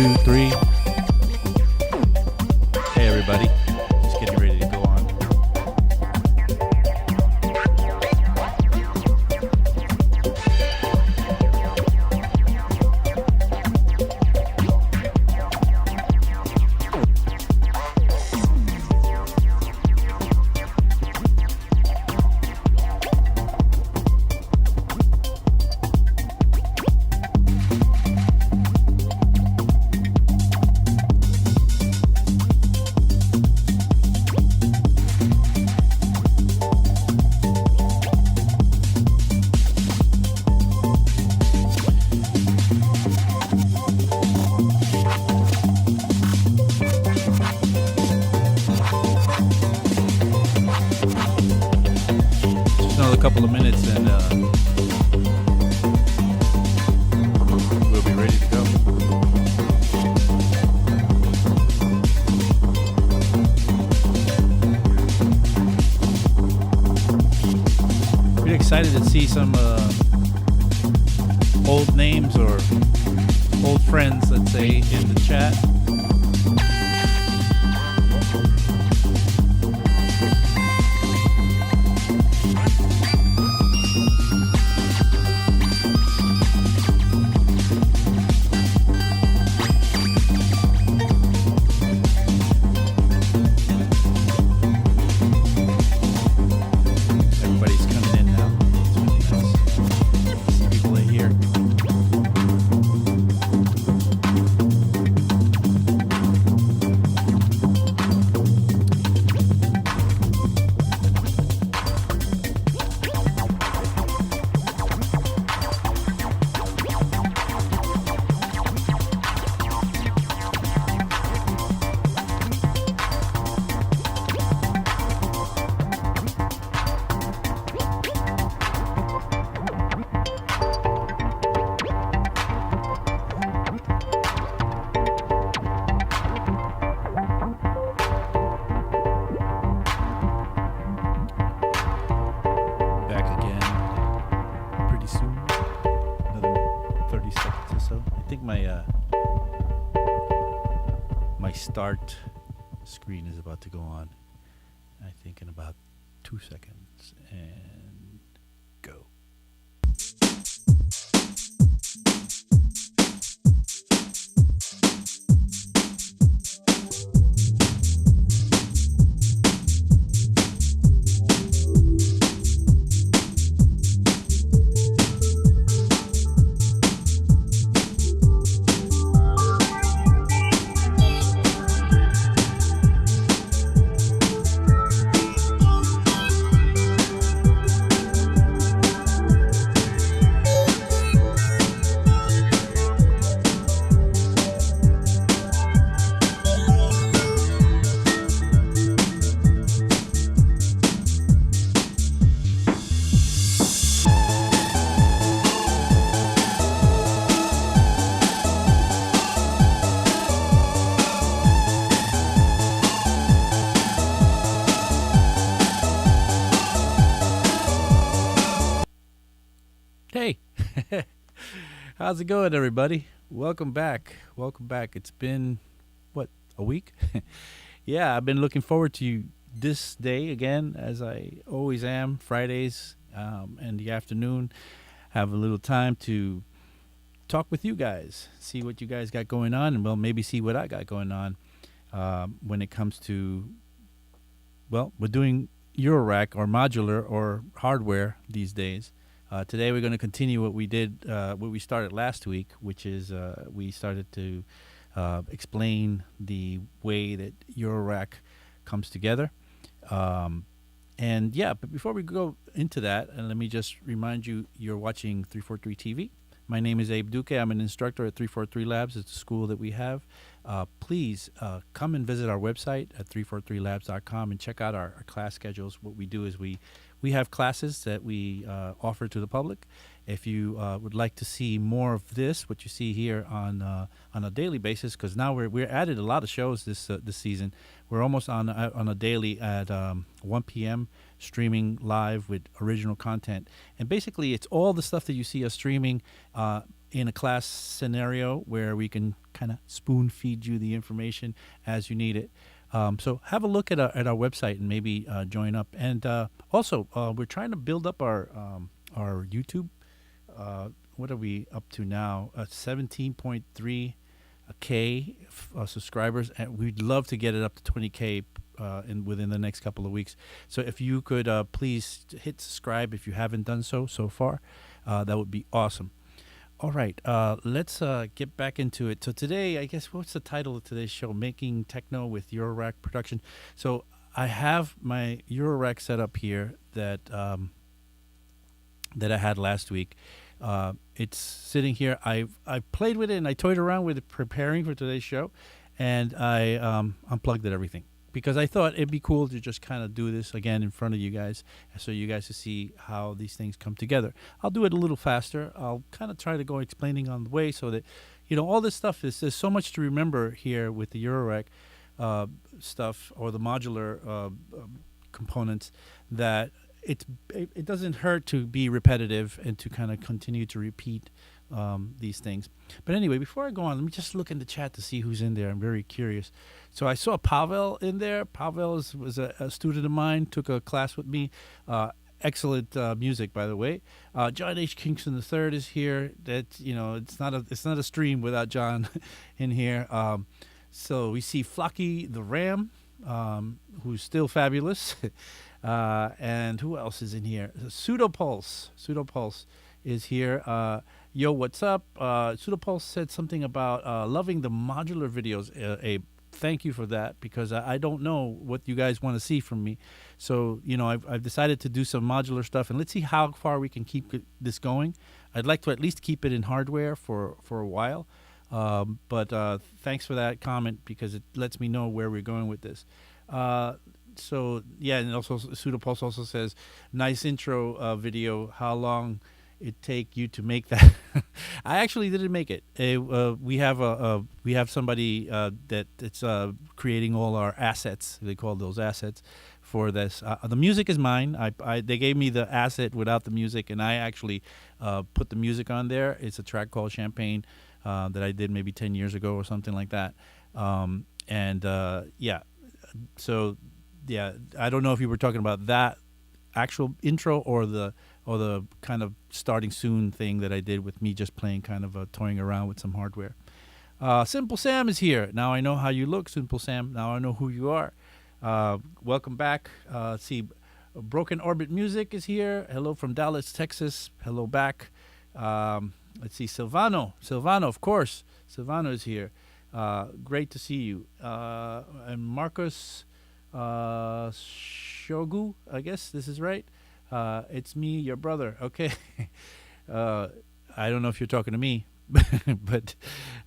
2, 3. Hey everybody, just getting ready to go on. Couple of minutes and we'll be ready to go. Pretty excited to see some old names or old friends, let's say, in the chat. Start screen is about to go on, I think, in about 2 seconds, and go. Hey, how's it going, everybody? Welcome back. Welcome back. It's been, what, a week? Yeah, I've been looking forward to this day again, as I always am, Fridays in the afternoon. Have a little time to talk with you guys, see what you guys got going on, and, well, maybe see what I got going on when it comes to, well, we're doing Eurorack or modular or hardware these days. Today we're going to continue what we did, what we started last week, which is we started to explain the way that Eurorack comes together. And yeah, but before we go into that, and let me just remind you, you're watching 343 TV. My name is Abe Duque. I'm an instructor at 343 Labs. It's a school that we have. Please come and visit our website at 343labs.com and check out our class schedules. What we do is we have classes that we offer to the public. If you would like to see more of this, what you see here on a daily basis, because now we're added a lot of shows this season. We're almost on a daily at 1 p.m. streaming live with original content. And basically, it's all the stuff that you see us streaming in a class scenario where we can kind of spoon feed you the information as you need it. So have a look at our website and maybe join up. And also, we're trying to build up our YouTube. What are we up to now? 17.3 K subscribers, and we'd love to get it up to 20K within the next couple of weeks. So if you could please hit subscribe if you haven't done so far, that would be awesome. All right, let's get back into it. So today, I guess, what's the title of today's show? Making Techno with Eurorack Production. So I have my Eurorack set up here that I had last week. It's sitting here. I played with it and I toyed around with it preparing for today's show, and I unplugged it, everything, because I thought it'd be cool to just kind of do this again in front of you guys, so you guys to see how these things come together. I'll do it a little faster. I'll kind of try to go explaining on the way so that, all this stuff there's so much to remember here with the Eurorack stuff, or the modular components, that it doesn't hurt to be repetitive and to kind of continue to repeat these things. But anyway, before I go on, let me just look in the chat to see who's in there. I'm very curious. So I saw Pavel in there. Pavel was a student of mine, took a class with me. Excellent music, by the way. John H. Kingston III is here. That it's not a stream without John in here. So we see Flocky the Ram, who's still fabulous. And who else is in here? Pseudopulse is here. Yo, what's up? Pseudopulse said something about loving the modular videos. Abe, thank you for that, because I don't know what you guys want to see from me. So, I've decided to do some modular stuff, and let's see how far we can keep this going. I'd like to at least keep it in hardware for a while. But thanks for that comment, because it lets me know where we're going with this. So yeah, and also Pseudopulse also says, nice intro video. How long it take you to make that? I actually didn't make it. We have somebody that's creating all our assets. They call those assets for this. The music is mine. They gave me the asset without the music, and I actually put the music on there. It's a track called Champagne that I did maybe 10 years ago or something like that. So yeah, I don't know if you were talking about that actual intro or the kind of starting soon thing that I did with me just playing, kind of toying around with some hardware. Simple Sam is here. Now I know how you look, Simple Sam. Now I know who you are. Welcome back. See, Broken Orbit Music is here. Hello from Dallas, Texas. Hello back. Let's see, Silvano, of course. Silvano is here. Great to see you. And Marcos Shogu, I guess this is right. It's me, your brother. Okay. I don't know if you're talking to me, but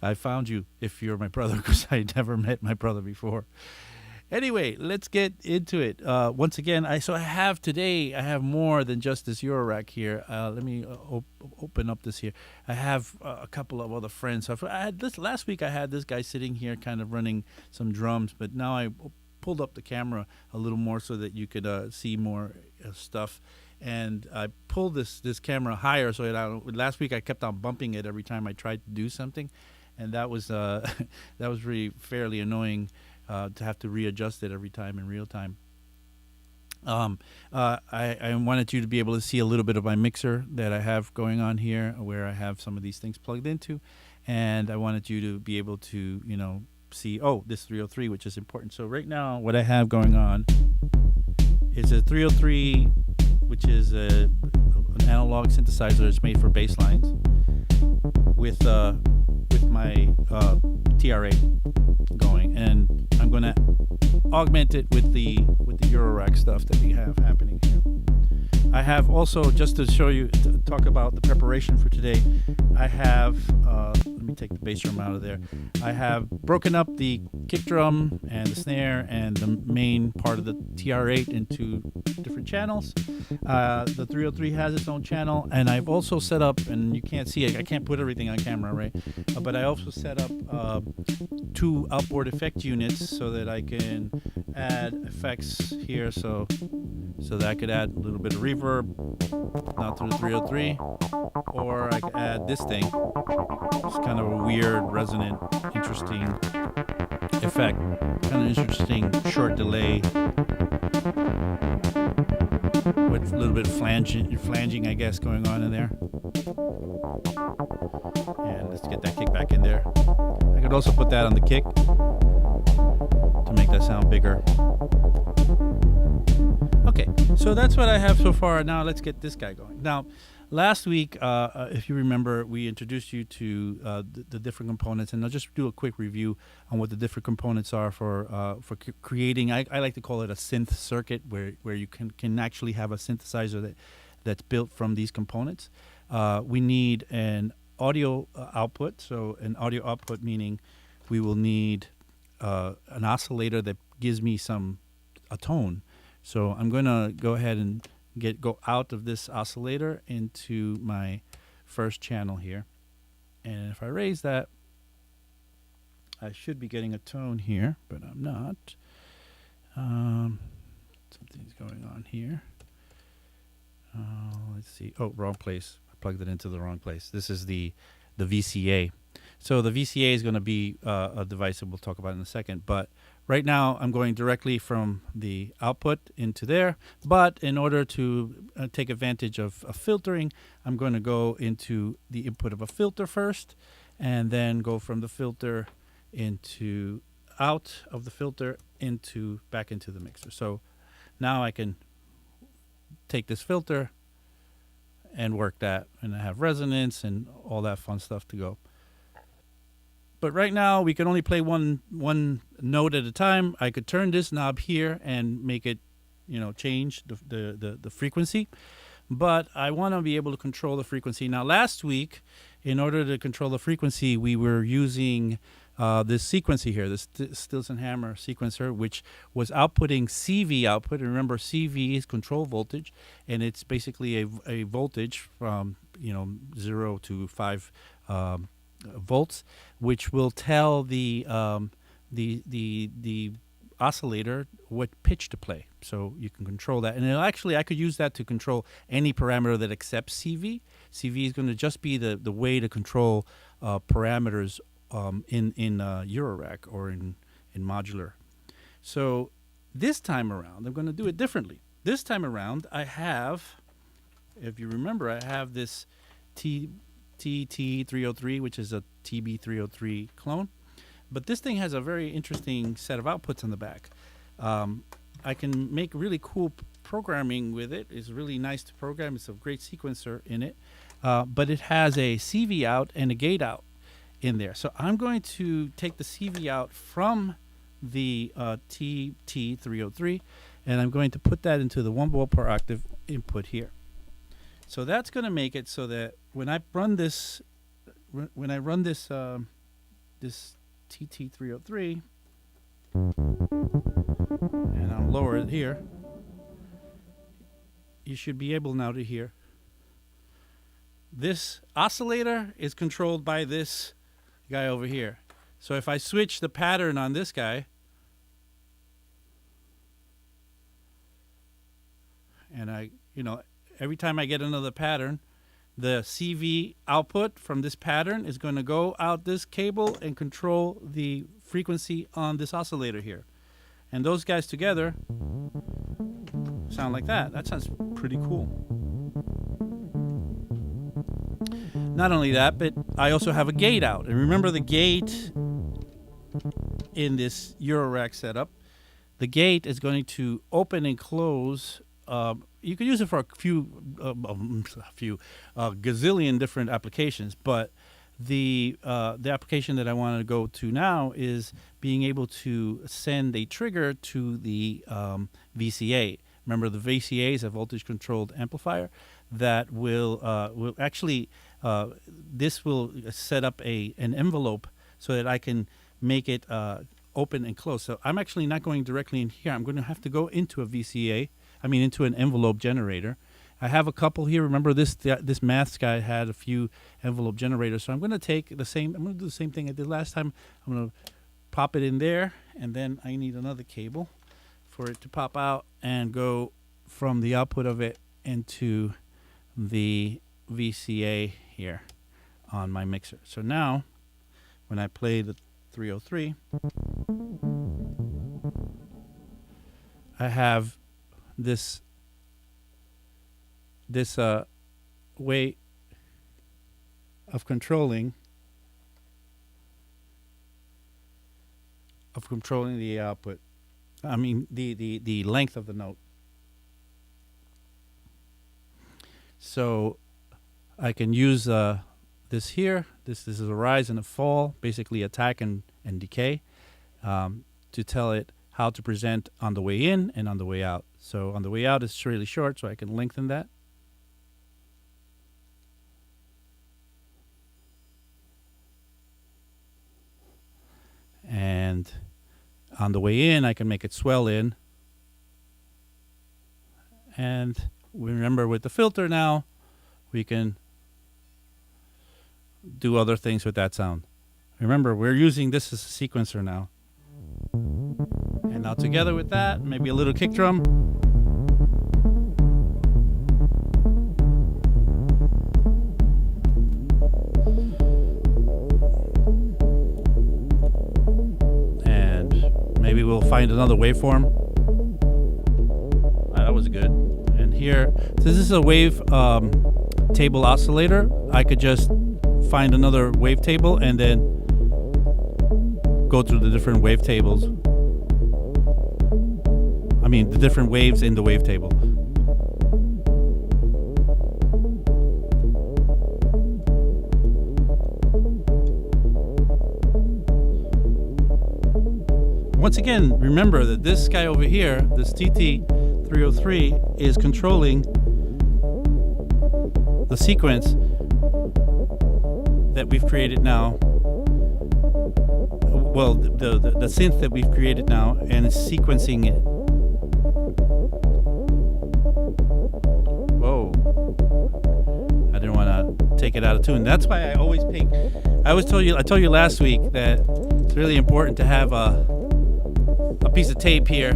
I found you if you're my brother, because I never met my brother before. Anyway, let's get into it. Once again, I have more than just this Eurorack here. Let me open up this here. I have a couple of other friends. So last week I had this guy sitting here kind of running some drums, but now I pulled up the camera a little more so that you could see more stuff. And I pulled this camera higher so that last week I kept on bumping it every time I tried to do something, and that was really fairly annoying to have to readjust it every time in real time. I wanted you to be able to see a little bit of my mixer that I have going on here, where I have some of these things plugged into, and I wanted you to be able to see this 303, which is important. So right now what I have going on is a 303, which is an analog synthesizer. It's made for bass lines with my TR8 going, and I'm going to augment it with the Eurorack stuff that we have happening here. I have also, just to show you, to talk about the preparation for today, I have, let me take the bass drum out of there. I have broken up the kick drum and the snare and the main part of the TR8 into different channels. The 303 has its own channel, and I've also set up, and you can't see it, I can't put everything on camera, right? But I also set up 2 outboard effect units so that I can add effects here. So so that I could add a little bit of reverb now through the 303, or I could add this thing. It's kind of a weird, resonant, interesting effect. Kind of interesting short delay with a little bit of flanging, I guess, going on in there. And let's get that kick back in there. I could also put that on the kick to make that sound bigger. Okay, so that's what I have so far. Now let's get this guy going. Now, last week, if you remember, we introduced you to the different components, and I'll just do a quick review on what the different components are for creating. I like to call it a synth circuit, where you can actually have a synthesizer that's built from these components. We need an audio output. So an audio output meaning we will need an oscillator that gives me a tone. So I'm going to go ahead and go out of this oscillator into my first channel here. And if I raise that, I should be getting a tone here, but I'm not. Something's going on here. Let's see. Oh, wrong place. I plugged it into the wrong place. This is the VCA. So the VCA is going to be a device that we'll talk about in a second. But right now, I'm going directly from the output into there. But in order to take advantage of filtering, I'm going to go into the input of a filter first, and then go from the filter into out of the filter back into the mixer. So now I can take this filter and work that, and I have resonance and all that fun stuff to go. But right now we can only play one note at a time. I could turn this knob here and make it, change the frequency. But I want to be able to control the frequency. Now last week, in order to control the frequency, we were using this sequencer here, this Stilson Hammer sequencer, which was outputting CV output. And remember, CV is control voltage, and it's basically a voltage from 0 to 5 volts, which will tell the oscillator what pitch to play. So you can control that, and I could use that to control any parameter that accepts CV. CV is going to just be the way to control parameters in Eurorack or in modular. So this time around, I'm going to do it differently. This time around, I have, if you remember, I have this TT303, which is a TB303 clone. But this thing has a very interesting set of outputs on the back. I can make really cool programming with it. It's really nice to program. It's a great sequencer in it. But it has a CV out and a gate out in there. So I'm going to take the CV out from the TT303, and I'm going to put that into the 1 volt per octave input here. So that's going to make it so that when I run this, this TT303, and I'll lower it here, you should be able now to hear. This oscillator is controlled by this guy over here. So if I switch the pattern on this guy, and every time I get another pattern, the CV output from this pattern is going to go out this cable and control the frequency on this oscillator here. And those guys together sound like that. That sounds pretty cool. Not only that, but I also have a gate out. And remember the gate in this Eurorack setup, the gate is going to open and close. You can use it for a few gazillion different applications, but the application that I want to go to now is being able to send a trigger to the VCA. Remember, the VCA is a voltage-controlled amplifier that will actually this will set up an envelope so that I can make it open and close. So I'm actually not going directly in here. I'm going to have to go into a VCA. Into an envelope generator. I have a couple here. Remember, this maths guy had a few envelope generators. So I'm going to take the same. I'm going to do the same thing I did last time. I'm going to pop it in there, and then I need another cable for it to pop out and go from the output of it into the VCA here on my mixer. So now when I play the 303, I have this way of controlling the output. I mean the length of the note. So I can use this here. This is a rise and a fall, basically attack and decay, to tell it how to present on the way in and on the way out. So on the way out it's really short, so I can lengthen that. And on the way in, I can make it swell in. And remember, with the filter now, we can do other things with that sound. Remember, we're using this as a sequencer now. And now together with that, maybe a little kick drum. Maybe we'll find another waveform. That was good. And here, since this is a wave table oscillator, I could just find another wave table and then go through the different wave tables. I mean, the different waves in the wave table. Once again, remember that this guy over here, this TT303, is controlling the sequence that we've created now. Well, the synth that we've created now, and it's sequencing it. Whoa. I didn't want to take it out of tune. That's why I always pick. I told you last week that it's really important to have a piece of tape here,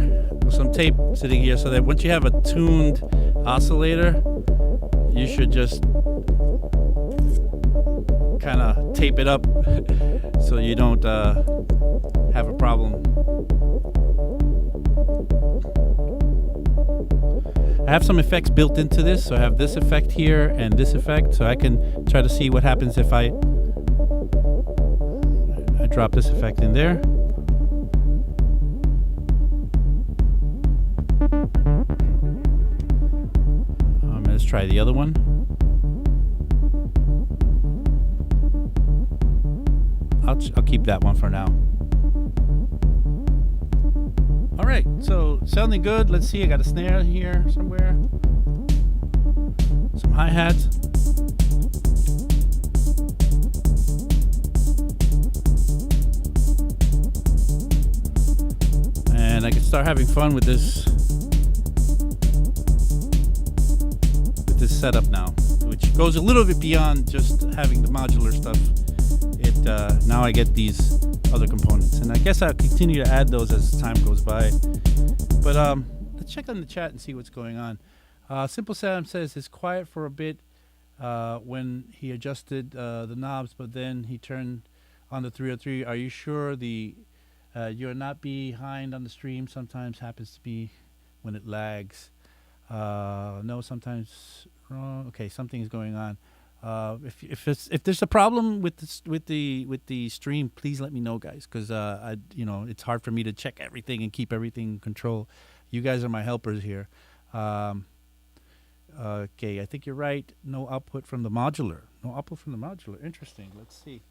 some tape sitting here, so that once you have a tuned oscillator, you should just kind of tape it up so you don't have a problem. I have some effects built into this, so I have this effect here and this effect, so I can try to see what happens if I drop this effect in there. Let's try the other one. I'll keep that one for now. All right, so sounding good. Let's see, I got a snare here somewhere. Some hi-hats. And I can start having fun with this setup now, which goes a little bit beyond just having the modular stuff. Now I get these other components, and I guess I'll continue to add those as time goes by. But let's check on the chat and see what's going on. Simple Sam says it's quiet for a bit when he adjusted the knobs, but then he turned on the 303. Are you sure you're not behind on the stream? Sometimes happens to be when it lags. No, sometimes wrong. Okay, something's going on. If there's a problem with the stream, please let me know, guys, because it's hard for me to check everything and keep everything in control. You guys are my helpers here. Okay, I think you're right. No output from the modular. No output from the modular. Interesting. Let's see.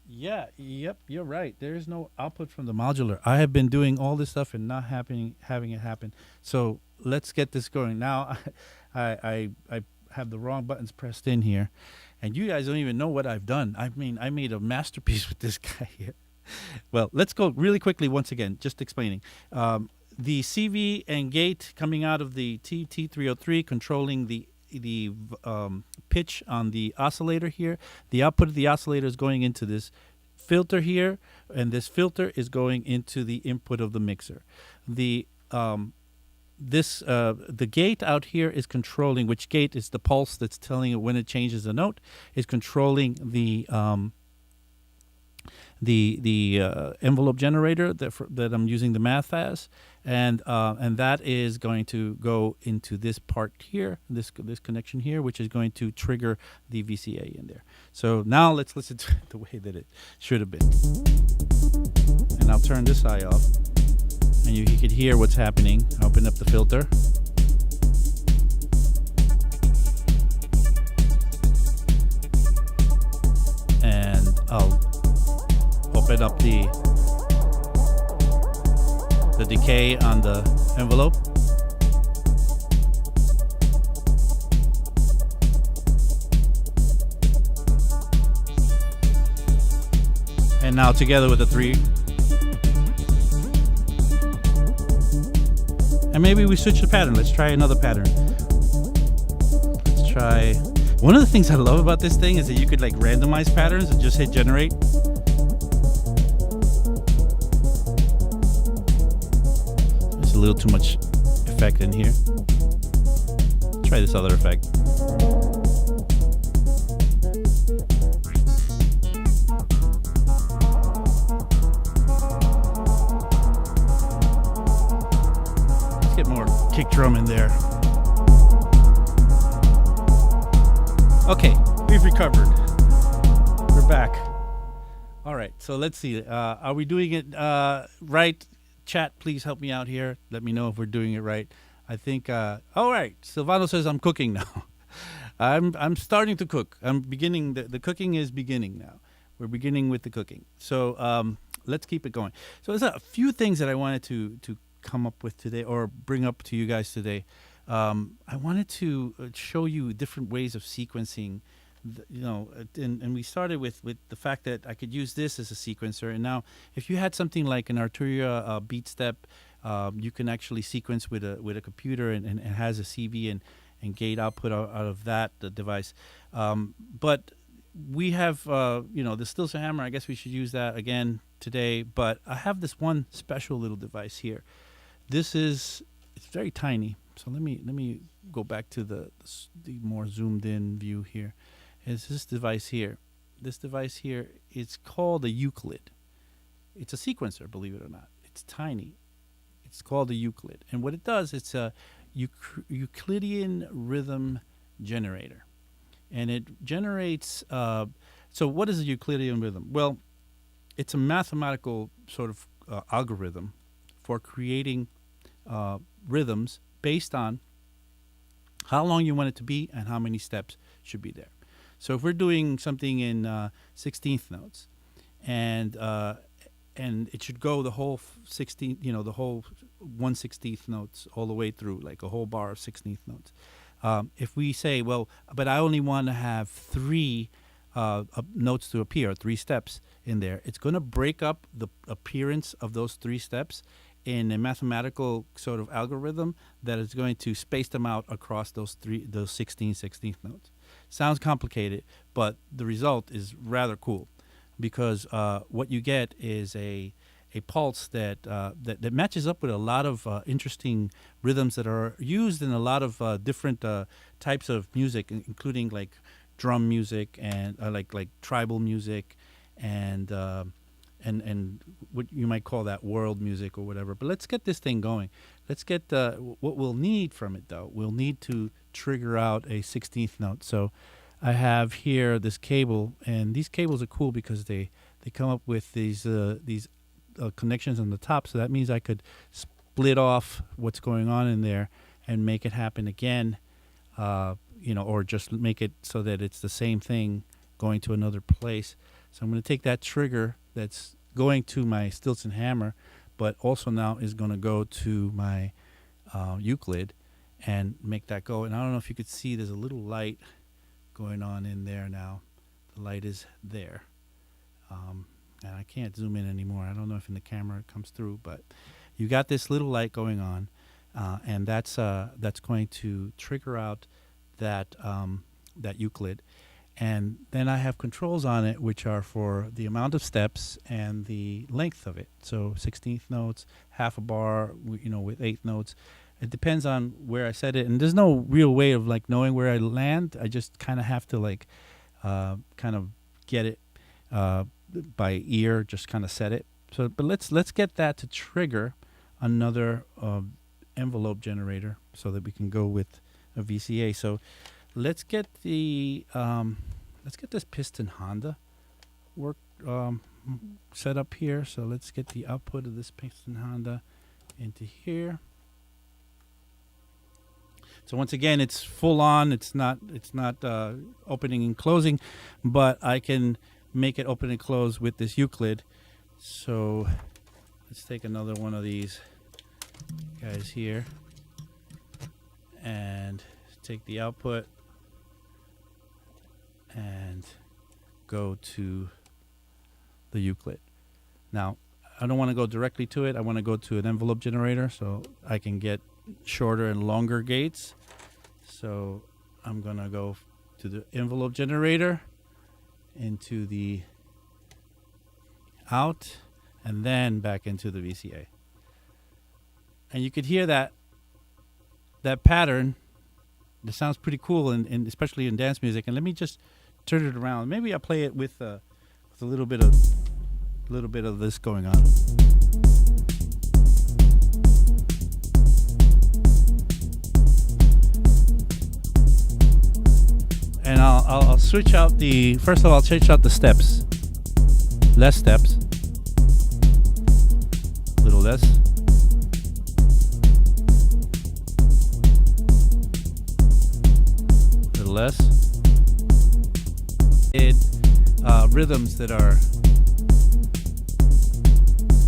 Yep, you're right. There is no output from the modular. I have been doing all this stuff and not having it happen. So let's get this going. Now I have the wrong buttons pressed in here, and you guys don't even know what I've done. I mean, I made a masterpiece with this guy here. Well, let's go really quickly once again, just explaining. The CV and gate coming out of the TT303 controlling the pitch on the oscillator here. The output of the oscillator is going into this filter here, and this filter is going into the input of the mixer. The this the gate out here is controlling which gate is the pulse that's telling it when it changes the note, is controlling the envelope generator that I'm using the math as, and that is going to go into this part here, this connection here, which is going to trigger the VCA in there. So now let's listen to it the way that it should have been, and I'll turn this eye off, and you could hear what's happening. Open up the filter. And I'll open up the decay on the envelope. And now together with the 3. And maybe we switch the pattern. Let's try another pattern. Let's try. One of the things I love about this thing is that you could like randomize patterns and just hit generate. There's a little too much effect in here. Try this other effect. Let's get more kick drum in there. Okay, we've recovered. We're back. All right, so let's see. Are we doing it right? Chat, please help me out here. Let me know if we're doing it right. I think. All right, Silvano says I'm cooking now. I'm starting to cook. I'm beginning. The cooking is beginning now. We're beginning with the cooking. So let's keep it going. So there's a few things that I wanted to come up with today, or bring up to you guys today. I wanted to show you different ways of sequencing, and we started with the fact that I could use this as a sequencer. And now, if you had something like an Arturia beat step, you can actually sequence with a computer, and it has a CV and gate output out of that device. But we have, the Stilson hammer. I guess we should use that again today. But I have this one special little device here. It's very tiny. So let me go back to the more zoomed in view here. It's this device here. This device here is called a Euclid. It's a sequencer, believe it or not. It's tiny. It's called a Euclid. And what it does, it's a Euclidean rhythm generator. And it generates, so what is a Euclidean rhythm? Well, it's a mathematical sort of algorithm for creating rhythms based on how long you want it to be and how many steps should be there. So if we're doing something in 16th notes, and it should go the whole 16th, the whole 1/16th notes all the way through, like a whole bar of 16th notes. If we say, well, but I only want to have 3 notes to appear, 3 steps in there, it's going to break up the appearance of those 3 steps in a mathematical sort of algorithm that is going to space them out across those 16th notes. Sounds complicated, but the result is rather cool, because what you get is a pulse that matches up with a lot of interesting rhythms that are used in a lot of different types of music, including like drum music and like tribal music and what you might call that world music or whatever. But let's get this thing going. Let's get what we'll need from it, though. We'll need to trigger out a 16th note. So I have here this cable, and these cables are cool because they come up with these connections on the top. So that means I could split off what's going on in there and make it happen again, or just make it so that it's the same thing going to another place. So I'm going to take that trigger that's going to my Stilson hammer, but also now is going to go to my Euclid and make that go. And I don't know if you could see, there's a little light going on in there now. The light is there. And I can't zoom in anymore. I don't know if in the camera it comes through, but you got this little light going on, and that's going to trigger out that Euclid. And then I have controls on it, which are for the amount of steps and the length of it. So 16th notes, half a bar, with 8th notes. it depends on where I set it, and there's no real way of like knowing where I land. I just kind of have to like kind of get it by ear, just kind of set it. So, but let's get that to trigger another envelope generator so that we can go with a VCA. So let's get the let's get this piston Honda work set up here. So let's get the output of this piston Honda into here. So once again, it's full on. It's not opening and closing, but I can make it open and close with this Euclid. So let's take another one of these guys here and take the output and go to the Euclid. Now, I don't want to go directly to it. I want to go to an envelope generator so I can get shorter and longer gates. So I'm going to go to the envelope generator, into the out, and then back into the VCA. And you could hear that pattern. It sounds pretty cool, and especially in dance music. And let me just turn it around. Maybe I'll play it with a little bit of this going on. And I'll switch out first of all, I'll switch out the steps. Less steps. A little less. A little less. Rhythms that are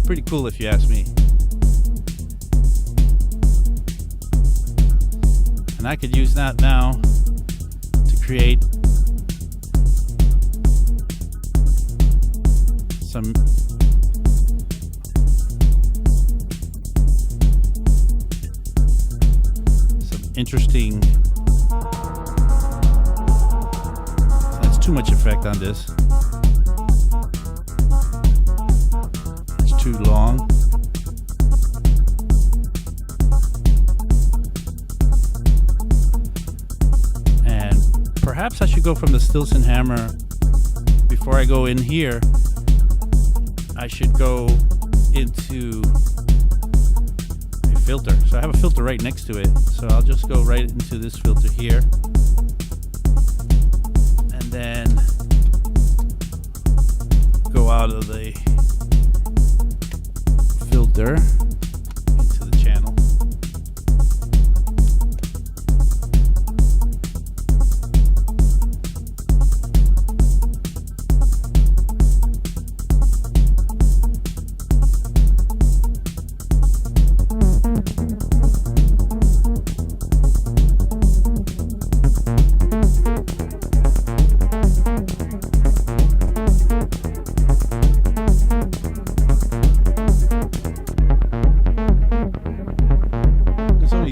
pretty cool if you ask me. And I could use that now to create some interesting. That's too much effect on this. It's too long. And perhaps I should go from the Stilson hammer. Before I go in here, I should go into a filter. So I have a filter right next to it. So I'll just go right into this filter here. And then go out of the filter into the channel.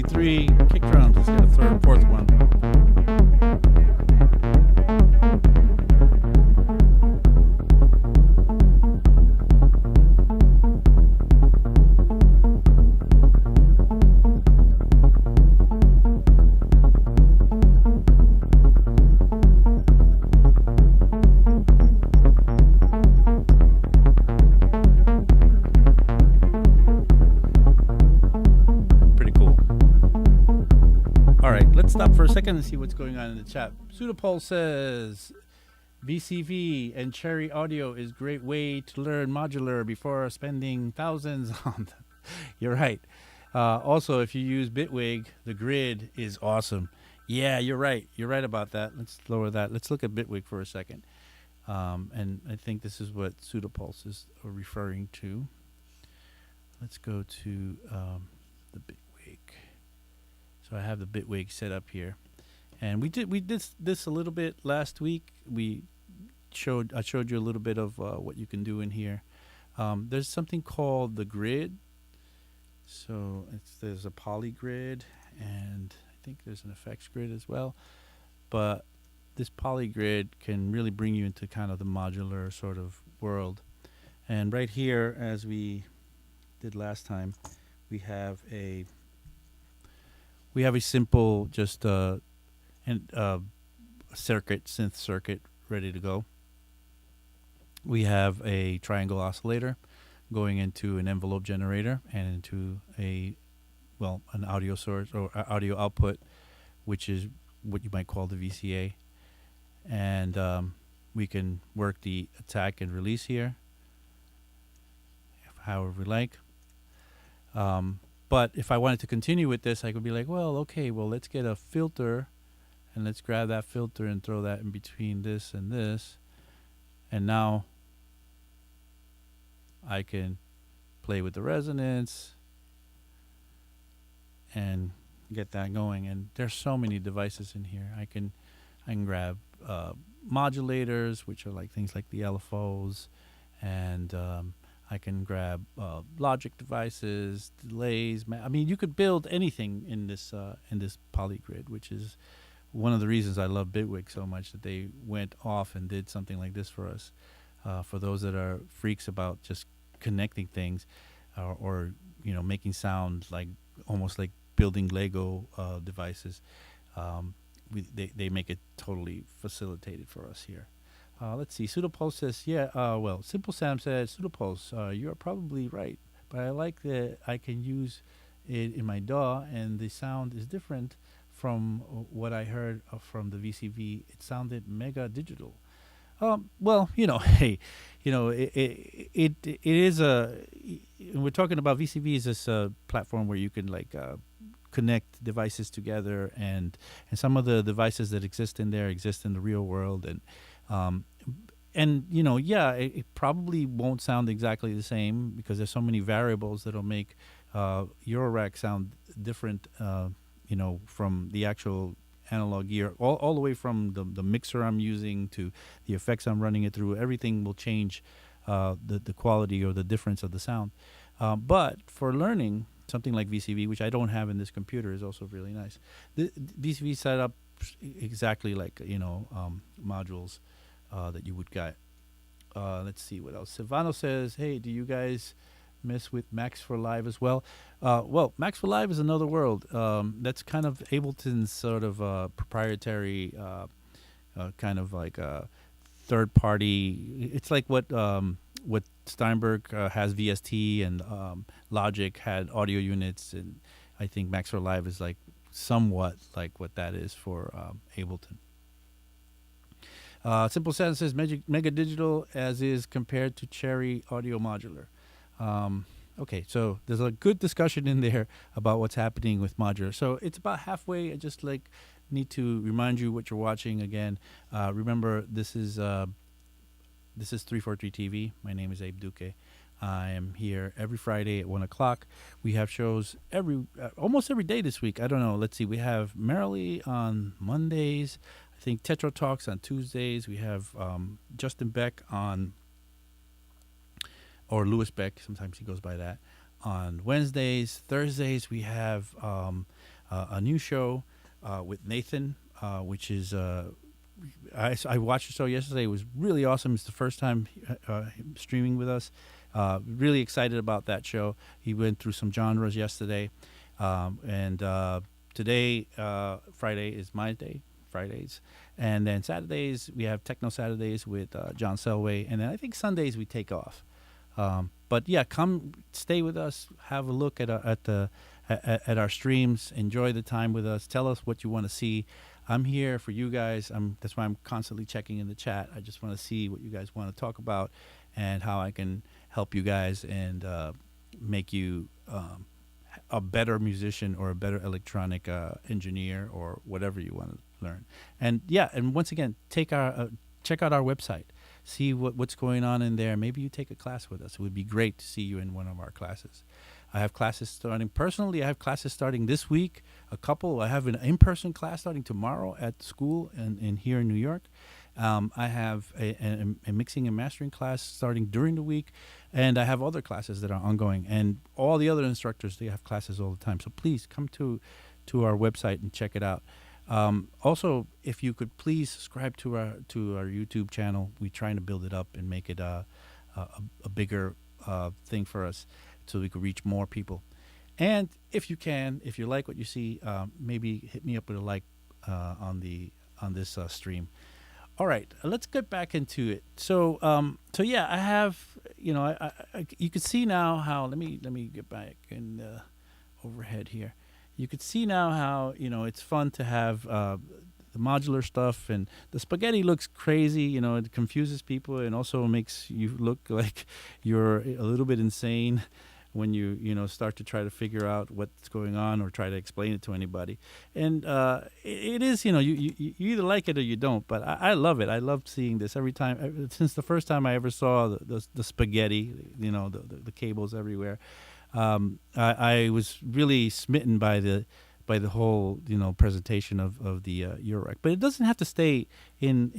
Three kick drums. Let's get a third and fourth one. Let's stop for a second and see what's going on in the chat. Pseudopole says VCV and Cherry Audio is great way to learn modular before spending thousands on them. You're right. Also, if you use Bitwig, the grid is awesome. Yeah, you're right. You're right about that. Let's lower that. Let's look at Bitwig for a second. And I think this is what Pseudopulse is referring to. Let's go to the Bitwig. So I have the Bitwig set up here, and we did this a little bit last week. I showed you a little bit of what you can do in here. There's something called the grid. So there's a poly grid, and I think there's an effects grid as well. But this poly grid can really bring you into kind of the modular sort of world. And right here, as we did last time, we have a We have a simple, just and circuit, synth circuit, ready to go. We have a triangle oscillator going into an envelope generator and into an audio source or audio output, which is what you might call the VCA. And we can work the attack and release here, however we like. But if I wanted to continue with this, I could be like, well, okay, well, let's get a filter, and let's grab that filter and throw that in between this and this. And now I can play with the resonance and get that going. And there's so many devices in here. I can grab modulators, which are like things like the LFOs, and I can grab logic devices, delays. I mean, you could build anything in this polygrid, which is one of the reasons I love Bitwig so much, that they went off and did something like this for us. For those that are freaks about just connecting things, or making sound like almost like building Lego devices, they make it totally facilitated for us here. Let's see. Pseudopulse says, Simple Sam says, Pseudopulse, you are probably right, but I like that I can use it in my DAW, and the sound is different from what I heard from the VCV. It sounded mega digital. Hey, it is we're talking about VCV is this platform where you can connect devices together, and some of the devices that exist in there exist in the real world, it probably won't sound exactly the same because there's so many variables that'll make Eurorack sound different, from the actual analog gear, all the way from the mixer I'm using to the effects I'm running it through. Everything will change the quality or the difference of the sound. But for learning, something like VCV, which I don't have in this computer, is also really nice. The VCV set up exactly like modules that you would get. Let's see what else. Silvano says, hey, do you guys mess with Max for Live as well? Max for Live is another world. That's kind of Ableton's sort of proprietary kind of like a third party. It's like what Steinberg has VST, and Logic had audio units, and I think Max for Live is like somewhat like what that is for Ableton. Simple Sam says Mega Digital as is compared to Cherry Audio Modular. Okay, so there's a good discussion in there about what's happening with modular. So it's about halfway. I just need to remind you what you're watching again. Remember, this is 343 TV. My name is Abe Duque. I am here every Friday at 1 o'clock. We have shows almost every day this week. I don't know. Let's see. We have Merrily on Mondays. I think Techno Talks on Tuesdays. We have Justin Beck or Louis Beck, sometimes he goes by that, on Wednesdays. Thursdays we have a new show with Nathan, which is I watched the show yesterday. It was really awesome. It's the first time streaming with us. Really excited about that show. He went through some genres yesterday, and today, Friday, is my day. Fridays, and then Saturdays we have Techno Saturdays with John Selway, and then I think Sundays we take off. But yeah, come stay with us, have a look at our streams, enjoy the time with us. Tell us what you want to see. I'm here for you guys. That's why I'm constantly checking in the chat. I just want to see what you guys want to talk about and how I can help you guys and make you a better musician or a better electronic engineer or whatever you want to learn. And yeah, and once again, check out our website. See what's going on in there. Maybe you take a class with us. It would be great to see you in one of our classes. I have classes starting. Personally, I have classes starting this week. I have an in-person class starting tomorrow at school in here in New York. I have a mixing and mastering class starting during the week, and I have other classes that are ongoing. And all the other instructors, they have classes all the time. So please come to our website and check it out. Also, if you could please subscribe to our YouTube channel. We're trying to build it up and make it a bigger thing for us, so we could reach more people. And if you can, if you like what you see, maybe hit me up with a like on this stream. All right, let's get back into it. So yeah, I have, you can see now how. Let me get back in overhead here. You could see now how it's fun to have the modular stuff, and the spaghetti looks crazy. It confuses people and also makes you look like you're a little bit insane when you start to try to figure out what's going on or try to explain it to anybody. And it is, you either like it or you don't. But I love it. I love seeing this every time. Since the first time I ever saw the spaghetti, the cables everywhere. I was really smitten by the whole presentation of the Eurorack. But it doesn't have to stay in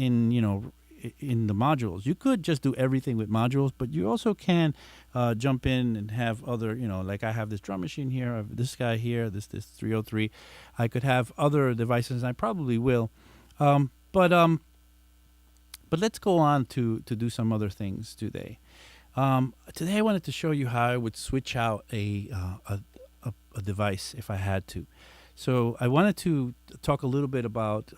the modules. You could just do everything with modules, but you also can jump in and have other, like I have this drum machine here, I have this guy here, this 303. I could have other devices, and I probably will. But let's go on to do some other things today. Today I wanted to show you how I would switch out a device if I had to. So I wanted to talk a little bit about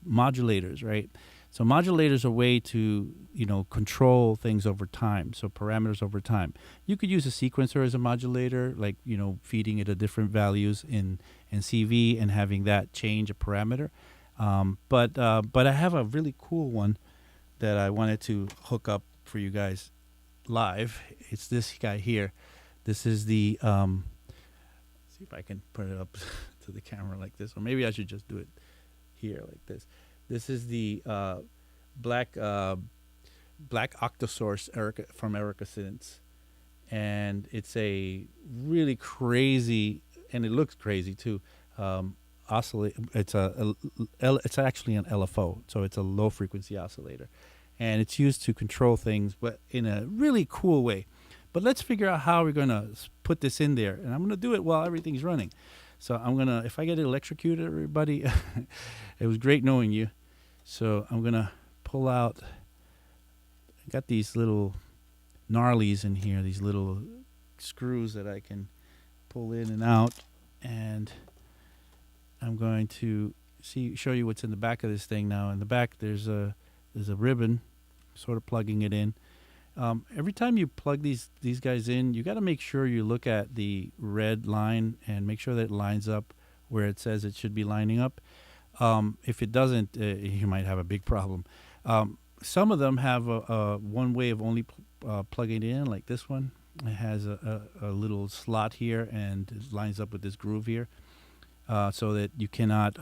modulators, right? So modulators are a way to, control things over time. So parameters over time. You could use a sequencer as a modulator, like, feeding it a different values in CV and having that change a parameter. But I have a really cool one that I wanted to hook up for you guys live. It's this guy here. This is the, see if I can put it up to the camera like this, or maybe I should just do it here like this. This is the black octosource from Erica Synths, and it's a really crazy, and it looks crazy too. Oscillate. It's actually an LFO, so it's a low frequency oscillator, and it's used to control things, but in a really cool way. But let's figure out how we're going to put this in there, and I'm going to do it while everything's running. So I'm going to, if I get electrocuted, everybody, it was great knowing you. So I'm going to pull out, I got these little gnarlies in here, these little screws that I can pull in and out, and I'm going to show you what's in the back of this thing now. In the back there's a ribbon, sort of plugging it in. Every time you plug these guys in, you got to make sure you look at the red line and make sure that it lines up where it says it should be lining up. If it doesn't, you might have a big problem. Some of them have one way of only plugging it in, like this one. It has a little slot here, and it lines up with this groove here, so that you cannot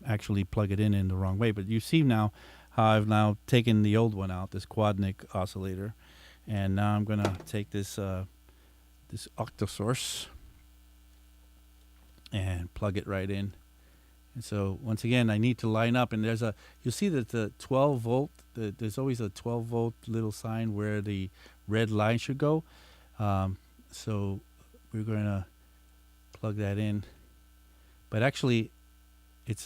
actually plug it in the wrong way. But you see now how I've now taken the old one out, this quad-nick oscillator, and now I'm going to take this this octosource and plug it right in. And so once again, I need to line up, and you'll see that the 12 volt, there's always a 12 volt little sign where the red line should go. So we're going to plug that in, but actually it's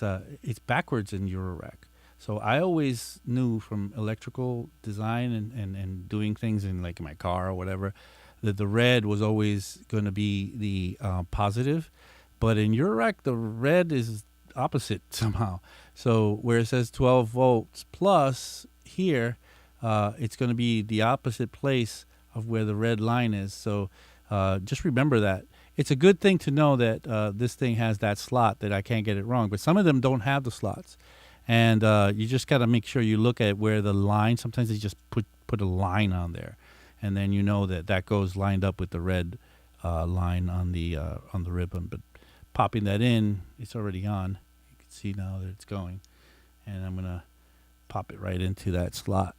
backwards in Eurorack. So I always knew from electrical design and doing things in like my car or whatever, that the red was always going to be the positive, but in Eurorack the red is opposite somehow. So where it says 12 volts plus here, it's going to be the opposite place of where the red line is. So just remember that. It's a good thing to know that this thing has that slot, that I can't get it wrong, but some of them don't have the slots. And you just got to make sure you look at where the line, sometimes they just put a line on there, and then you know that goes lined up with the red line on the ribbon. But popping that in, it's already on. You can see now that it's going, and I'm going to pop it right into that slot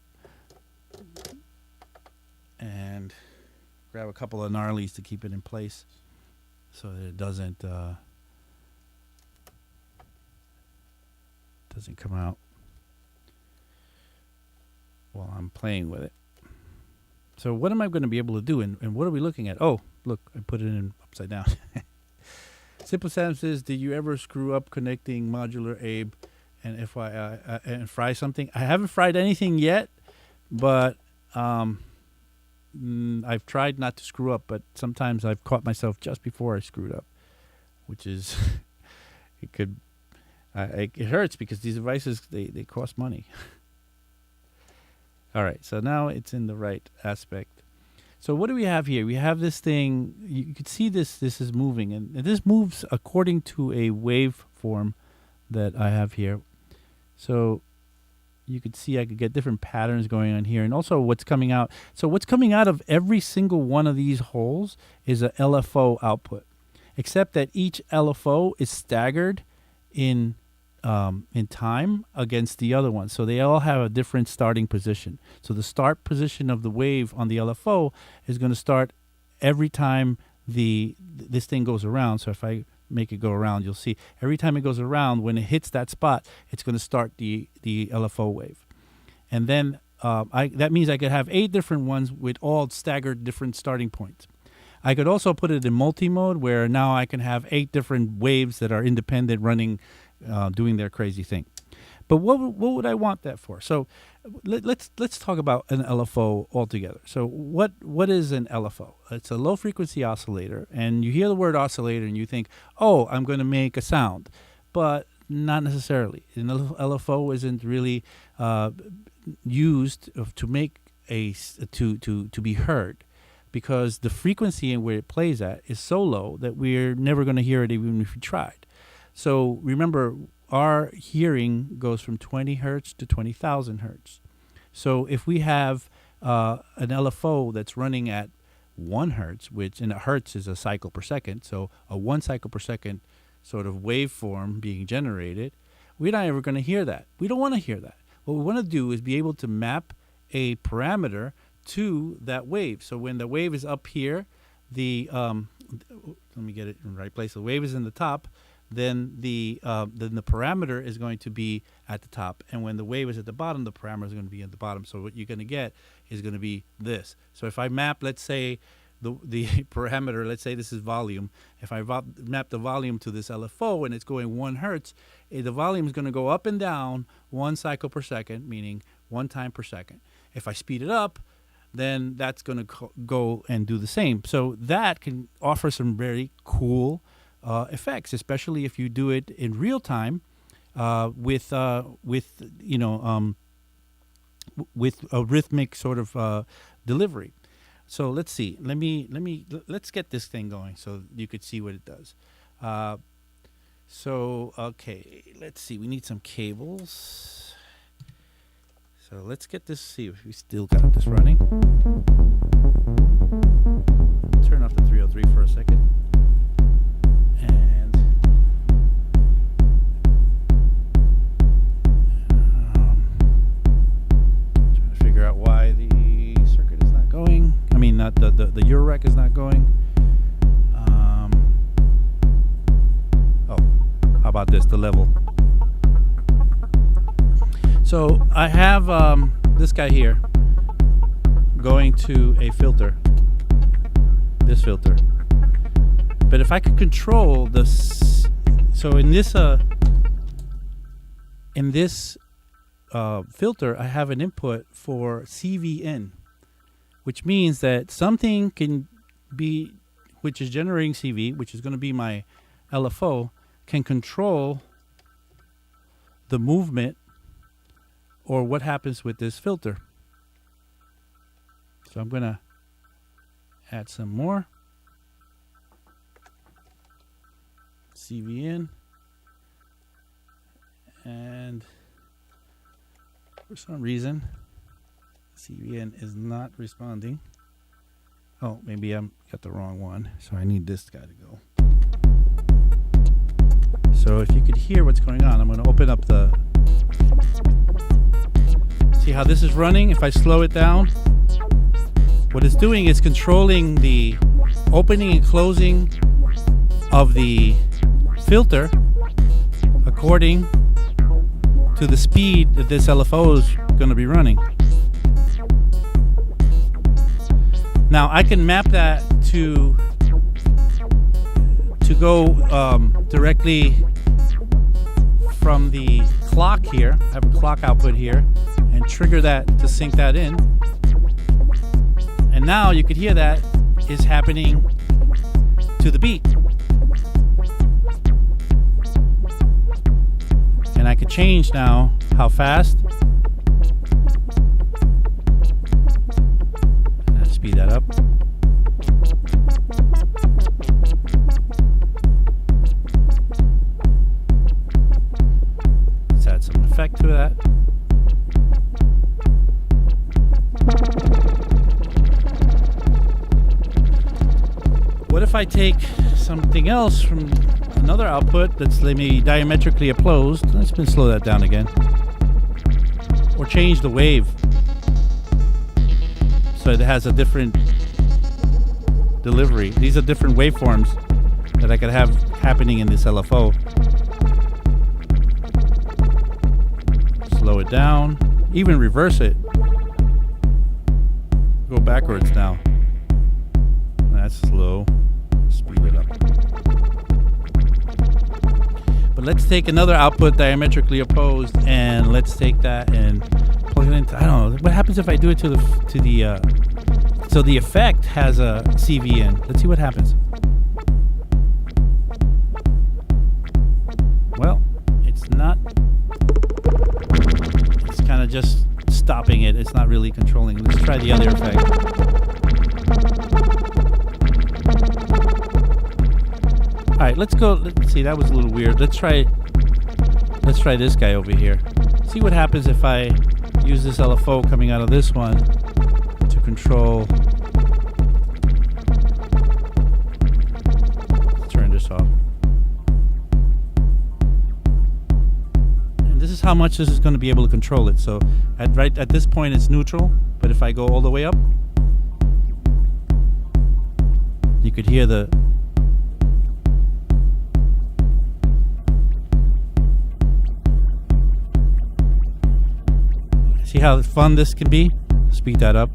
and grab a couple of gnarlies to keep it in place so that it doesn't come out while I'm playing with it. So what am I going to be able to do, and what are we looking at? Oh, look, I put it in upside down. Simple Sam says, did you ever screw up connecting modular, Abe, and if and fry something? I haven't fried anything yet, but I've tried not to screw up, but sometimes I've caught myself just before I screwed up, which is it hurts because these devices they cost money. All right, so now it's in the right aspect. So what do we have here? We have this thing. You can see this is moving, and this moves according to a waveform that I have here. So you could see I could get different patterns going on here, and also what's coming out. So what's coming out of every single one of these holes is a LFO output, except that each LFO is staggered in time against the other one. So they all have a different starting position. So the start position of the wave on the LFO is going to start every time this thing goes around. So if I make it go around, you'll see every time it goes around, when it hits that spot, it's going to start the LFO wave. And then that means I could have 8 different ones with all staggered different starting points. I could also put it in multi-mode, where now I can have 8 different waves that are independent running, doing their crazy thing. But what would I want that for? So let's talk about an LFO altogether. So what is an LFO? It's a low frequency oscillator, and you hear the word oscillator and you think, oh, I'm going to make a sound, but not necessarily. An LFO isn't really used to make to be heard, because the frequency in where it plays at is so low that we're never going to hear it even if we tried. So remember, our hearing goes from 20 hertz to 20,000 hertz. So if we have an LFO that's running at 1 hertz, which in a hertz is a cycle per second, so a 1 cycle per second sort of waveform being generated, we're not ever going to hear that. We don't want to hear that. What we want to do is be able to map a parameter to that wave. So when the wave is up here, let me get it in the right place. The wave is in the top. Then the parameter is going to be at the top, and when the wave is at the bottom, the parameter is going to be at the bottom. So what you're going to get is going to be this. So if I map, let's say, the parameter, let's say this is volume. If I map the volume to this LFO and it's going 1 hertz, the volume is going to go up and down 1 cycle per second, meaning 1 time per second. If I speed it up, then that's going to go and do the same. So that can offer some very cool effects, especially if you do it in real time with a rhythmic sort of delivery. So let's see. Let's get this thing going so you could see what it does. Okay, let's see. We need some cables. So let's get this. See if we still got this running. Turn off the 303 for a second. The Eurorack is not going. How about this? The level. So I have this guy here going to a filter. This filter. But if I could control this, so in this filter, I have an input for CVN, which means that something can be, which is generating CV, which is going to be my LFO, can control the movement or what happens with this filter. So I'm going to add some more CV in, and for some reason CVN is not responding. Oh, maybe I'm got the wrong one, so I need this guy to go. So if you could hear what's going on, I'm going to open up the... See how this is running? If I slow it down, what it's doing is controlling the opening and closing of the filter according to the speed that this LFO is going to be running. Now I can map that to go directly from the clock here. I have a clock output here, and trigger that to sync that in. And And now you could hear that is happening to the beat. And I could change now how fast. Let's speed that up. Let's add some effect to that. What if I take something else from another output that's maybe diametrically opposed? Let's slow that down again. Or change the wave so it has a different delivery. These are different waveforms that I could have happening in this LFO. Slow it down, even reverse it. Go backwards now. That's slow. Speed it up. But let's take another output diametrically opposed, and let's take that and plug it into. I don't know. What happens if I do it to the so the effect has a CV in. Let's see what happens. Well, it's not. It's kind of just stopping it. It's not really controlling. Let's try the other effect. All right, let's go. Let's see. That was a little weird. Let's try this guy over here. See what happens if I use this LFO coming out of this one to control. Let's turn this off. And this is how much this is going to be able to control it. So at this point it's neutral, but if I go all the way up, you could hear the. See how fun this can be? Speed that up.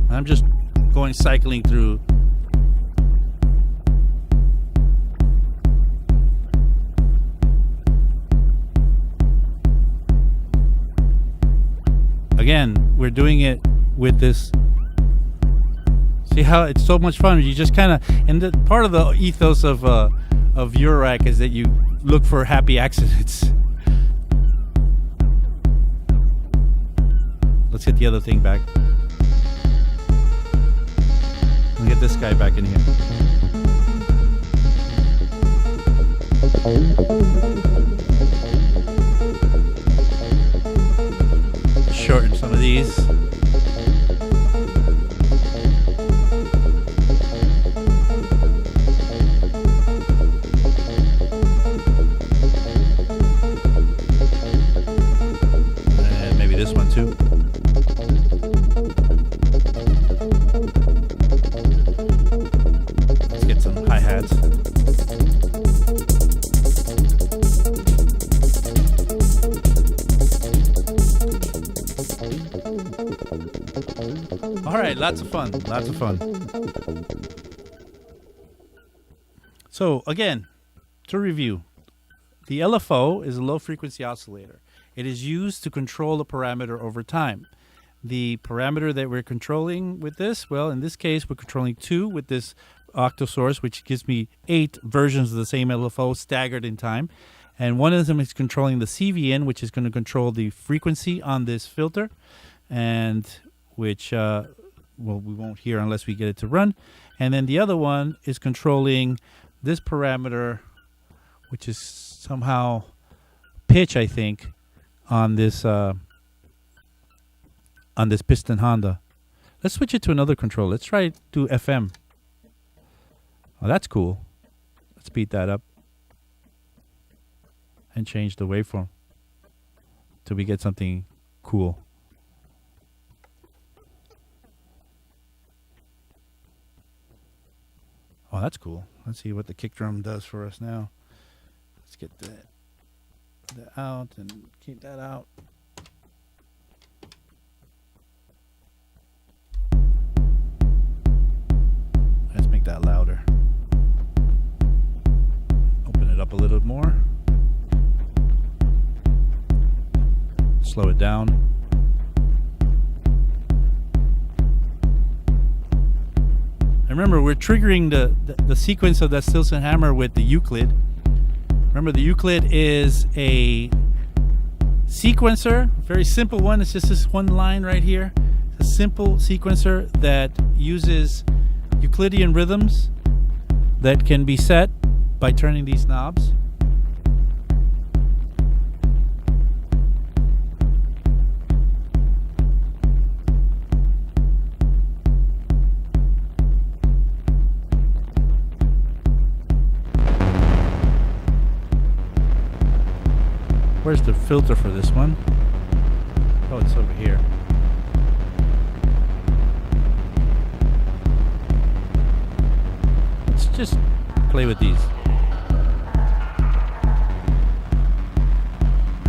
I'm just going cycling through. Again, we're doing it with this. See how it's so much fun. You just kind of, and the part of the ethos of Eurorack is that you look for happy accidents. Let's get the other thing back. We'll get this guy back in here. Shorten some of these. This one too. Let's get some hi-hats. All right, lots of fun. So again, to review, the LFO is a low frequency oscillator. It is used to control a parameter over time. The parameter that we're controlling with this, well, in this case, we're controlling 2 with this octo source, which gives me 8 versions of the same LFO staggered in time. And one of them is controlling the CVN, which is going to control the frequency on this filter, and which, well, we won't hear unless we get it to run. And then the other one is controlling this parameter, which is somehow pitch, I think, on this piston Honda. Let's switch it to another control. Let's try to FM. Oh, that's cool. Let's speed that up and change the waveform till we get something cool. Oh, that's cool. Let's see what the kick drum does for us now. Let's get that out and keep that out. Let's make that louder. Open it up a little more. slow it down. And remember, we're triggering the sequence of that Stilson hammer with the Euclid. Remember, the Euclid is a sequencer, very simple one. It's just this one line right here. It's a simple sequencer that uses Euclidean rhythms that can be set by turning these knobs. Where's the filter for this one? Oh, it's over here. Let's just play with these.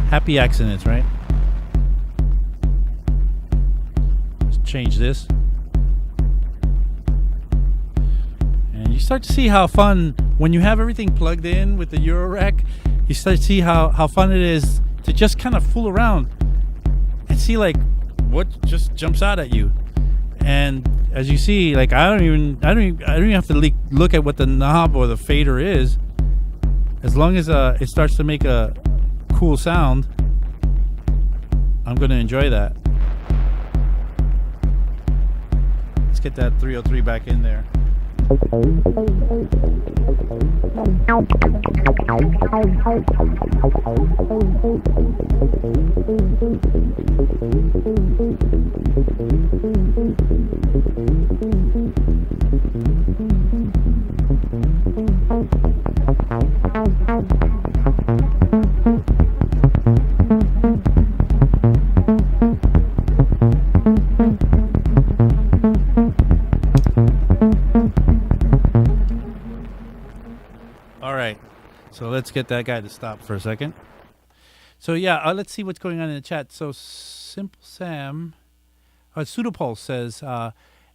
Happy accidents, right? Let's change this. And you start to see how fun, when you have everything plugged in with the Eurorack, you start to see how fun it is to just kind of fool around and see like what just jumps out at you. And as you see, like I don't even have to look at what the knob or the fader is. As long as it starts to make a cool sound, I'm going to enjoy that. Let's get that 303 back in there. So let's get that guy to stop for a second. So yeah, let's see what's going on in the chat. So Simple Sam, Pseudopulse says,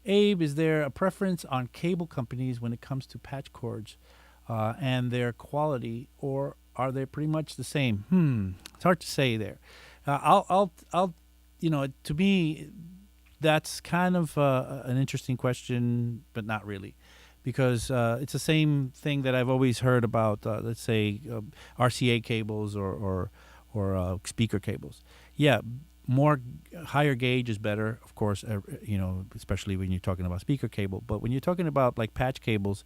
Abe, is there a preference on cable companies when it comes to patch cords and their quality, or are they pretty much the same? It's hard to say there. I'll, to me, that's kind of an interesting question, but not really. Because it's the same thing that I've always heard about, let's say, RCA cables or speaker cables. Yeah, higher gauge is better, of course, especially when you're talking about speaker cable. But when you're talking about like patch cables,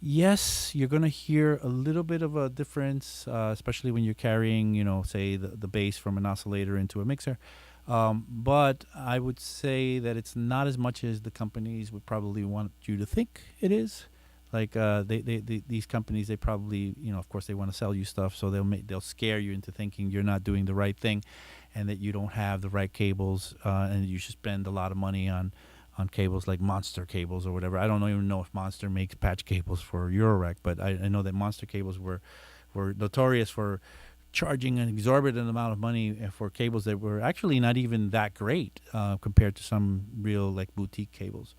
yes, you're going to hear a little bit of a difference, especially when you're carrying, say, the bass from an oscillator into a mixer. But I would say that it's not as much as the companies would probably want you to think it is. Like these companies, they probably, of course, they want to sell you stuff, so they'll scare you into thinking you're not doing the right thing, and that you don't have the right cables, and you should spend a lot of money on cables like Monster cables or whatever. I don't even know if Monster makes patch cables for Eurorack, but I know that Monster cables were notorious for charging an exorbitant amount of money for cables that were actually not even that great compared to some real like boutique cables.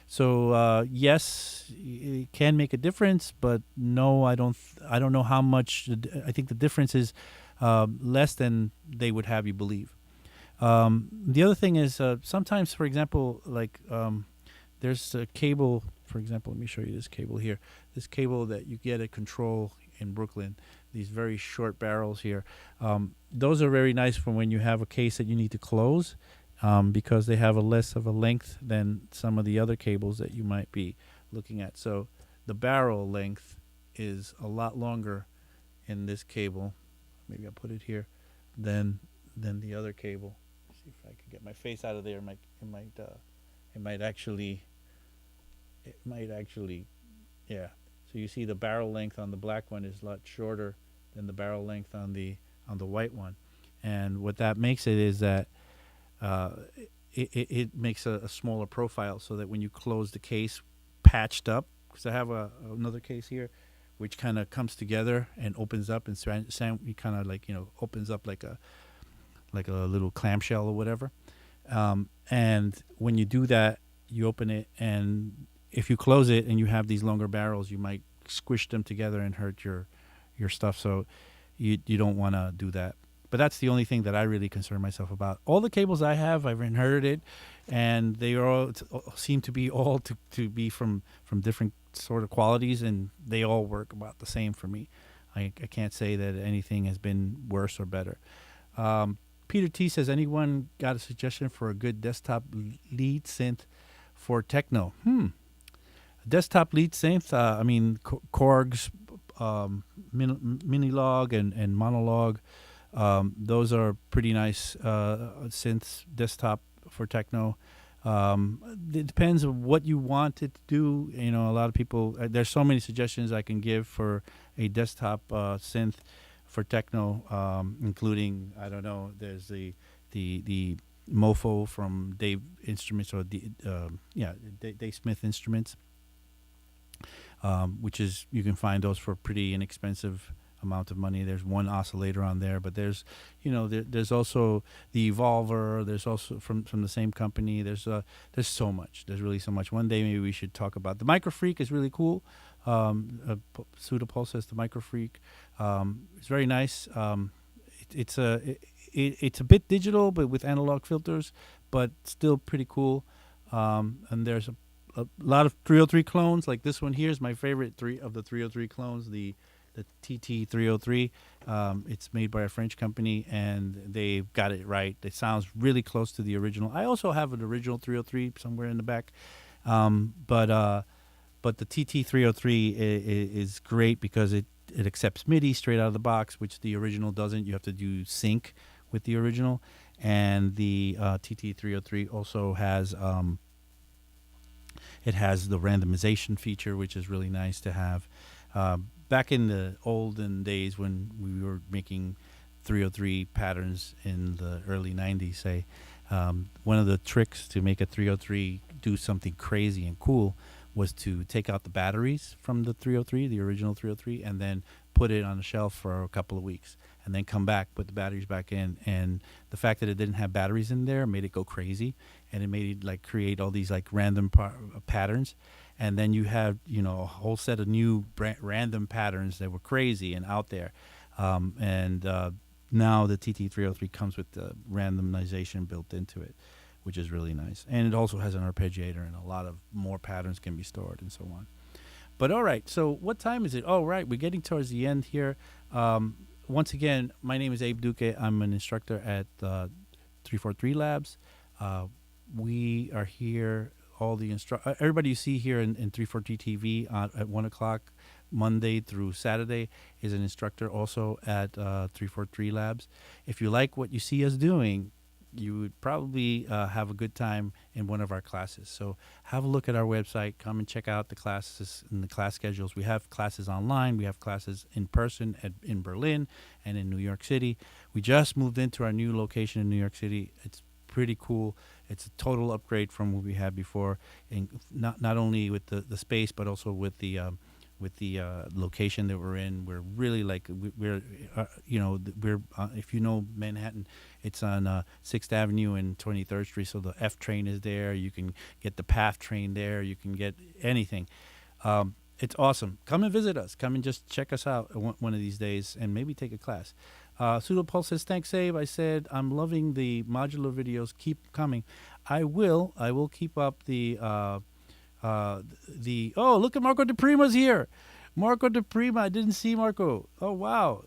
So yes, it can make a difference, but no, I don't know how much. I think the difference is less than they would have you believe. The other thing is sometimes, for example, like there's a cable. For example, let me show you this cable here. This cable that you get at Control in Brooklyn. These very short barrels here. Those are very nice for when you have a case that you need to close, because they have a less of a length than some of the other cables that you might be looking at. So the barrel length is a lot longer in this cable. Maybe I'll put it here than the other cable. Let's see if I can get my face out of there. It might actually, yeah. So you see the barrel length on the black one is a lot shorter than the barrel length on the white one. And what that makes it is that it makes a smaller profile, so that when you close the case patched up, because I have another case here which kind of comes together and opens up and kind of like, opens up like a little clamshell or whatever. And when you do that, you open it, and if you close it and you have these longer barrels, you might squish them together and hurt your stuff. So you don't want to do that. But that's the only thing that I really concern myself about. All the cables I have, I've inherited, and they all seem to be all to be from different sort of qualities, and they all work about the same for me. I can't say that anything has been worse or better. Peter T says, anyone got a suggestion for a good desktop lead synth for techno? Desktop lead synth, I mean, Korg's Minilog and Monolog. Those are pretty nice synths, desktop for techno. It depends on what you want it to do. You know, a lot of people, there's so many suggestions I can give for a desktop synth for techno, including, I don't know, there's the Mofo from Dave Instruments, or Dave Smith Instruments, which is, you can find those for pretty inexpensive amount of money. There's one oscillator on there, but there's, you know, there's also the Evolver. There's also from the same company. There's so much. There's really so much. One day maybe we should talk about the Microfreak. Is really cool. Pseudopulse says the Microfreak. It's very nice. It's a bit digital, but with analog filters, but still pretty cool. And there's a lot of 303 clones. Like this one here is my favorite of the 303 clones. The TT303. It's made by a French company, and they've got it right. It sounds really close to the original. I also have an original 303 somewhere in the back, but the TT303 is great because it accepts MIDI straight out of the box, which the original doesn't. You have to do sync with the original, and the TT303 also has it has the randomization feature, which is really nice to have. Back in the olden days when we were making 303 patterns in the early 90s, say, one of the tricks to make a 303 do something crazy and cool was to take out the batteries from the 303, the original 303, and then put it on the shelf for a couple of weeks, and then come back, put the batteries back in. And the fact that it didn't have batteries in there made it go crazy, and it made it like create all these like random patterns. And then you have, you know, a whole set of new random patterns that were crazy and out there. Now the TT303 comes with the randomization built into it, which is really nice. And it also has an arpeggiator, and a lot of more patterns can be stored and so on. But all right, so what time is it? Oh, right, we're getting towards the end here. Once again, my name is Abe Duque. I'm an instructor at 343 Labs. We are here. All the everybody you see here in 343 TV at 1 o'clock Monday through Saturday is an instructor also at 343 Labs. If you like what you see us doing, you would probably have a good time in one of our classes. So have a look at our website. Come and check out the classes and the class schedules. We have classes online. We have classes in person in Berlin and in New York City. We just moved into our new location in New York City. It's pretty cool. It's a total upgrade from what we had before, and not only with the space, but also with the location that we're in. We're really like we're if you know Manhattan, it's on 6th Avenue and 23rd Street. So the F train is there. You can get the PATH train there. You can get anything. It's awesome. Come and visit us. Come and just check us out one of these days, and maybe take a class. Pseudopulse says, thanks, Abe. I said, I'm loving the modular videos. Keep coming. I will keep up the oh, look at Marco De Prima's here. Marco De Prima. I didn't see Marco. Oh, wow.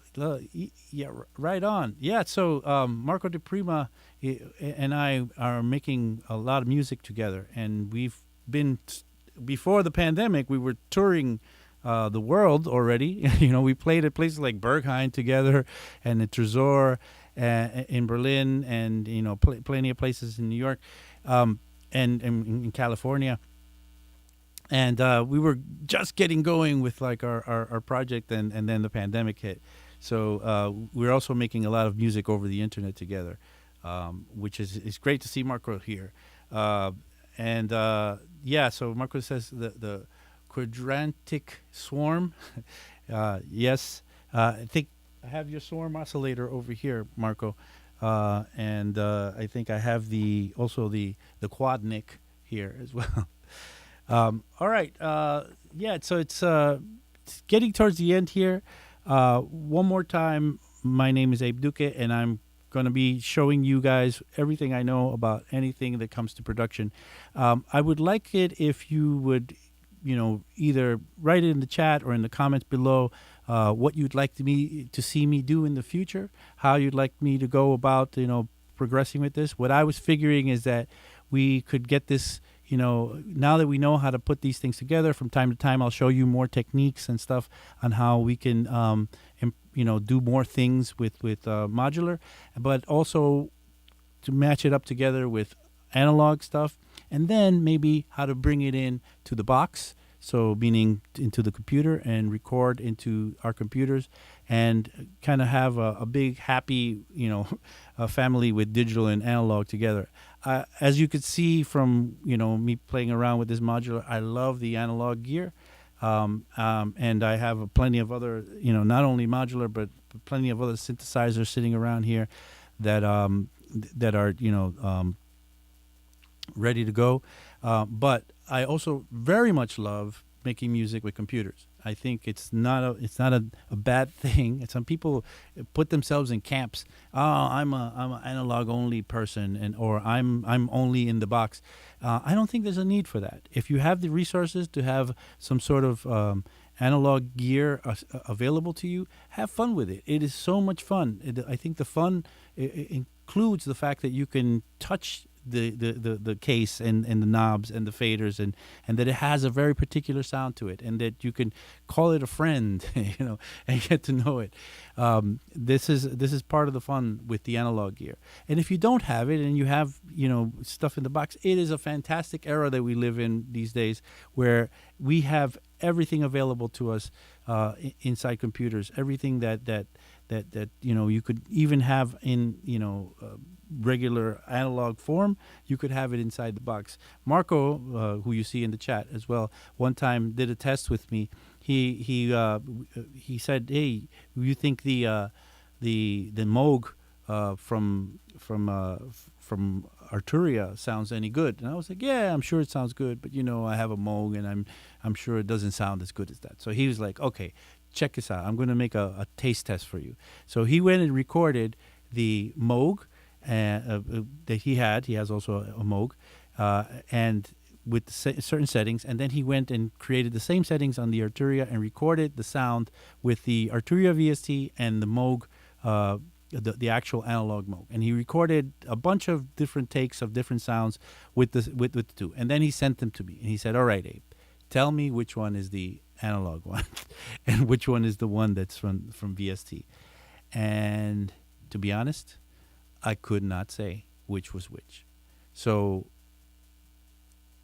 Yeah, right on. Yeah, so Marco De Prima and I are making a lot of music together, and we've been, before the pandemic, we were touring the world already. You know, we played at places like Berghain together, and at Tresor in Berlin, and you know, plenty of places in New York, and in California. And we were just getting going with like our project, and then the pandemic hit. So we're also making a lot of music over the internet together, which is great to see Marco here. Yeah, so Marco says the quadrantic swarm. Yes, I think I have your swarm oscillator over here, Marco, and I think I have also the quadnic here as well. All right, yeah. So it's getting towards the end here. One more time, My name is Abe Duque, and I'm going to be showing you guys everything I know about anything that comes to production. I would like it if you would, either write it in the chat or in the comments below what you'd like to see me do in the future, how you'd like me to go about, progressing with this. What I was figuring is that we could get this, now that we know how to put these things together, from time to time, I'll show you more techniques and stuff on how we can, do more things with modular, but also to match it up together with analog stuff, and then maybe how to bring it in to the box. So meaning into the computer and record into our computers, and kind of have a big happy, a family with digital and analog together. As you could see from, me playing around with this modular, I love the analog gear. And I have plenty of other, not only modular, but plenty of other synthesizers sitting around here that that are, ready to go. But I also very much love making music with computers. I think it's not a bad thing. And some people put themselves in camps. Oh, I'm an analog only person, or I'm only in the box. I don't think there's a need for that. If you have the resources to have some sort of analog gear available to you, have fun with it. It is so much fun. I think the fun includes the fact that you can touch the case and the knobs and the faders, and that it has a very particular sound to it, and that you can call it a friend, and get to know it. This is part of the fun with the analog gear. And if you don't have it and you have stuff in the box, it is a fantastic era that we live in these days, where we have everything available to us inside computers. Everything that you could even have in regular analog form, you could have it inside the box. Marco, who you see in the chat as well, one time did a test with me. He said, "Hey, you think the Moog from Arturia sounds any good?" And I was like, "Yeah, I'm sure it sounds good, but I have a Moog, and I'm sure it doesn't sound as good as that." So he was like, "Okay, check this out. I'm going to make a taste test for you." So he went and recorded the Moog that he had. He has also a Moog, and with certain settings, and then he went and created the same settings on the Arturia and recorded the sound with the Arturia VST and the Moog, the actual analog Moog. And he recorded a bunch of different takes of different sounds with the two, and then he sent them to me, and he said, "All right, Abe, tell me which one is the analog one and which one is the one that's from VST." And to be honest, I could not say which was which. So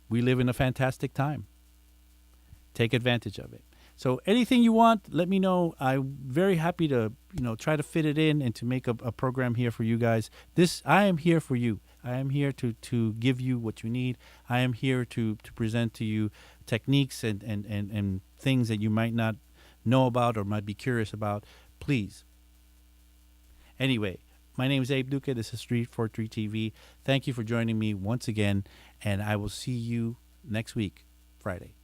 we live in a fantastic time. Take advantage of it. So anything you want, let me know. I'm very happy to try to fit it in and to make a program here for you guys. I am here for you. I am here to give you what you need. I am here to present to you techniques and things that you might not know about or might be curious about. Please. Anyway, my name is Abe Duque. This is Street 43 TV. Thank you for joining me once again, and I will see you next week, Friday.